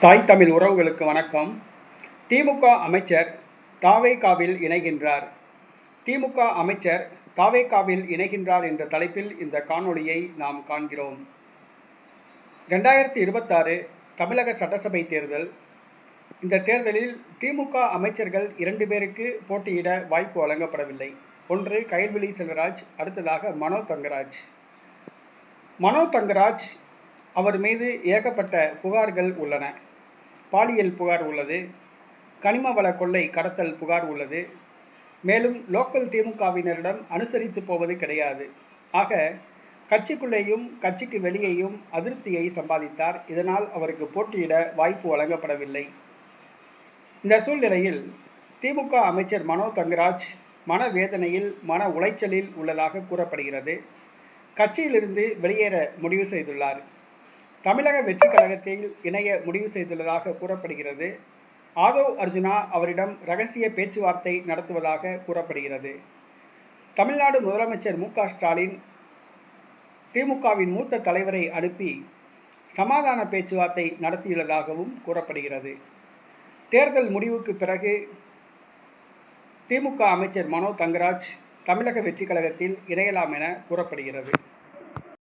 தாய் தமிழ் உறவுகளுக்கு வணக்கம். திமுக அமைச்சர் தாவேகாவில் இணைகின்றார். திமுக அமைச்சர் தாவேகாவில் இணைகின்றார் என்ற தலைப்பில் இந்த காணொளியை நாம் காண்கிறோம். 2026 தமிழக சட்டசபை தேர்தல். இந்த தேர்தலில் திமுக அமைச்சர்கள் 2 பேருக்கு போட்டியிட வாய்ப்பு வழங்கப்படவில்லை. ஒன்று கயல்விழி செல்வராஜ், அடுத்ததாக மனோ தங்கராஜ். மனோ தங்கராஜ் அவர் மீது ஏகப்பட்ட புகார்கள் உள்ளன. பாலியல் புகார் உள்ளது, கனிம வள கொள்ளை கடத்தல் புகார் உள்ளது. மேலும் லோக்கல் திமுகவினரிடம் அனுசரித்து போவது கிடையாது. ஆக கட்சிக்குள்ளேயும் கட்சிக்கு வெளியேயும் அதிருப்தியை சம்பாதித்தார். இதனால் அவருக்கு போட்டியிட வாய்ப்பு வழங்கப்படவில்லை. இந்த சூழ்நிலையில் திமுக அமைச்சர் மனோ தங்கராஜ் மனவேதனையில், மன உளைச்சலில் உள்ளதாக கூறப்படுகிறது. கட்சியிலிருந்து வெளியேற முடிவு செய்துள்ளார். தமிழக வெற்றி கழகத்தில் இணைய முடிவு செய்துள்ளதாக கூறப்படுகிறது. ஆதவ் அர்ஜுனா அவரிடம் ரகசிய பேச்சுவார்த்தை நடத்துவதாக கூறப்படுகிறது. தமிழ்நாடு முதலமைச்சர் மு.க. ஸ்டாலின் திமுகவின் மூத்த தலைவரை அனுப்பி சமாதான பேச்சுவார்த்தை நடத்தியுள்ளதாகவும் கூறப்படுகிறது. தேர்தல் முடிவுக்கு பிறகு திமுக அமைச்சர் மனோ தங்கராஜ் தமிழக வெற்றி கழகத்தில் இணையலாம் என கூறப்படுகிறது.